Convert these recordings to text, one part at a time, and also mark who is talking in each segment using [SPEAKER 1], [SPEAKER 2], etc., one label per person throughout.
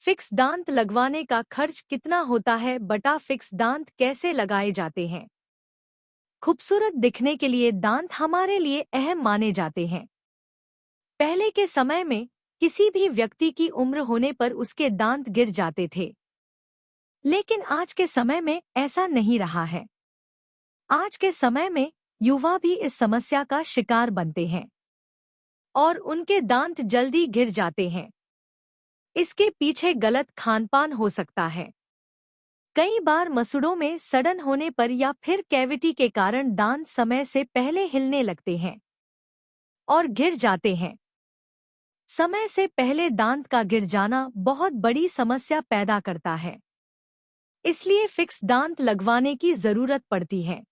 [SPEAKER 1] Fix दांत लगवाने का खर्च कितना होता है बटा फिक्स दांत कैसे लगाए जाते हैं। खूबसूरत दिखने के लिए दांत हमारे लिए अहम माने जाते हैं। पहले के समय में किसी भी व्यक्ति की उम्र होने पर उसके दांत गिर जाते थे, लेकिन आज के समय में ऐसा नहीं रहा है। आज के समय में युवा भी इस समस्या का शिकार बनते हैं और उनके दांत जल्दी गिर जाते हैं। इसके पीछे गलत खानपान हो सकता है। कई बार मसूड़ों में सड़न होने पर या फिर कैविटी के कारण दांत समय से पहले हिलने लगते हैं और गिर जाते हैं। समय से पहले दांत का गिर जाना बहुत बड़ी समस्या पैदा करता है, इसलिए फिक्स दांत लगवाने की जरूरत पड़ती है।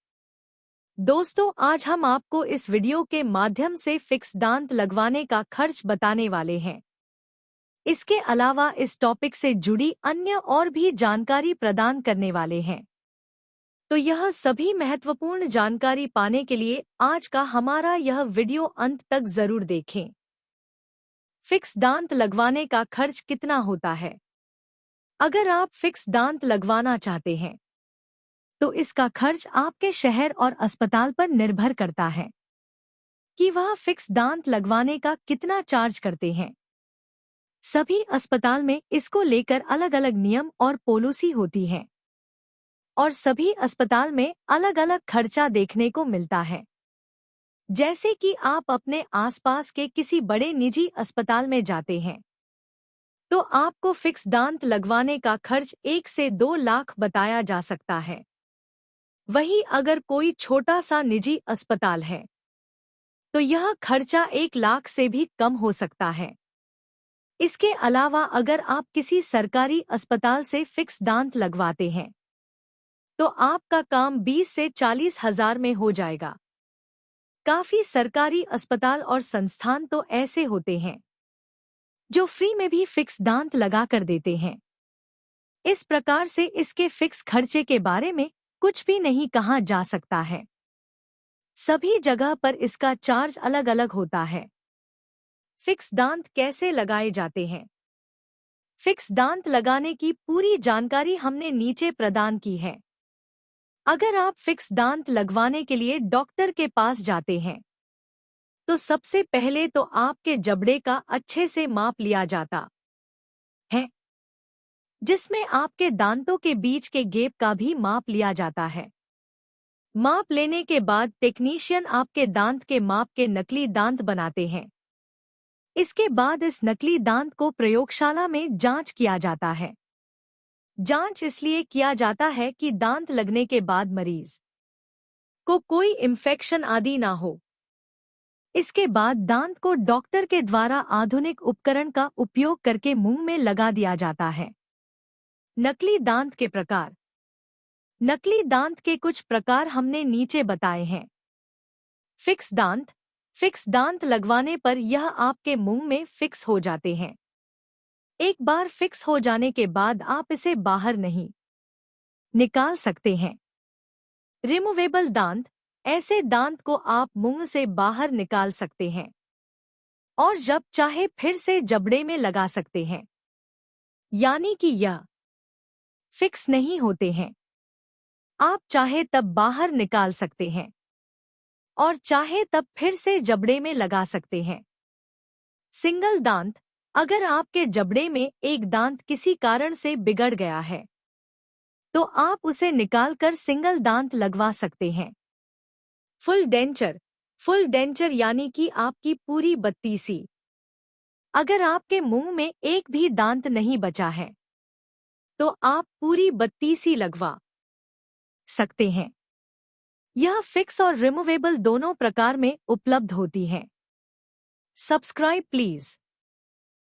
[SPEAKER 1] दोस्तों, आज हम आपको इस वीडियो के माध्यम से फिक्स दांत लगवाने का खर्च बताने वाले हैं। इसके अलावा इस टॉपिक से जुड़ी अन्य और भी जानकारी प्रदान करने वाले हैं। तो यह सभी महत्वपूर्ण जानकारी पाने के लिए आज का हमारा यह वीडियो अंत तक जरूर देखें। फिक्स दांत लगवाने का खर्च कितना होता है? अगर आप फिक्स दांत लगवाना चाहते हैं तो इसका खर्च आपके शहर और अस्पताल पर निर्भर करता है कि वह फिक्स दांत लगवाने का कितना चार्ज करते हैं। सभी अस्पताल में इसको लेकर अलग अलग नियम और पॉलिसी होती है और सभी अस्पताल में अलग अलग खर्चा देखने को मिलता है। जैसे कि आप अपने आसपास के किसी बड़े निजी अस्पताल में जाते हैं तो आपको फिक्स दांत लगवाने का खर्च 1 से 2 लाख बताया जा सकता है। वहीं अगर कोई छोटा सा निजी अस्पताल है तो यह खर्चा 1 लाख से भी कम हो सकता है। इसके अलावा अगर आप किसी सरकारी अस्पताल से फिक्स दांत लगवाते हैं तो आपका काम 20 से 40 हजार में हो जाएगा। काफी सरकारी अस्पताल और संस्थान तो ऐसे होते हैं जो फ्री में भी फिक्स दांत लगा कर देते हैं। इस प्रकार से इसके फिक्स खर्चे के बारे में कुछ भी नहीं कहा जा सकता है। सभी जगह पर इसका चार्ज अलग अलग होता है। फिक्स दांत कैसे लगाए जाते हैं? फिक्स दांत लगाने की पूरी जानकारी हमने नीचे प्रदान की है। अगर आप फिक्स दांत लगवाने के लिए डॉक्टर के पास जाते हैं तो सबसे पहले तो आपके जबड़े का अच्छे से माप लिया जाता है, जिसमें आपके दांतों के बीच के गैप का भी माप लिया जाता है। माप लेने के बाद टेक्नीशियन आपके दांत के माप के नकली दांत बनाते हैं। इसके बाद इस नकली दांत को प्रयोगशाला में जांच किया जाता है। जांच इसलिए किया जाता है कि दांत लगने के बाद मरीज को कोई इन्फेक्शन आदि ना हो। इसके बाद दांत को डॉक्टर के द्वारा आधुनिक उपकरण का उपयोग करके मुंह में लगा दिया जाता है। नकली दांत के प्रकार। नकली दांत के कुछ प्रकार हमने नीचे बताए हैं। फिक्स दांत। फिक्स दांत लगवाने पर यह आपके मुंह में फिक्स हो जाते हैं। एक बार फिक्स हो जाने के बाद आप इसे बाहर नहीं निकाल सकते हैं। रिमूवेबल दांत। ऐसे दांत को आप मुंह से बाहर निकाल सकते हैं और जब चाहे फिर से जबड़े में लगा सकते हैं, यानी कि यह फिक्स नहीं होते हैं। आप चाहे तब बाहर निकाल सकते हैं और चाहे तब फिर से जबड़े में लगा सकते हैं। सिंगल दांत। अगर आपके जबड़े में एक दांत किसी कारण से बिगड़ गया है तो आप उसे निकालकर सिंगल दांत लगवा सकते हैं। Full denture. फुल डेंचर यानी कि आपकी पूरी बत्तीसी। अगर आपके मुंह में एक भी दांत नहीं बचा है तो आप पूरी बत्तीसी लगवा सकते हैं। यह फिक्स और रिमूवेबल दोनों प्रकार में उपलब्ध होती है। Subscribe please.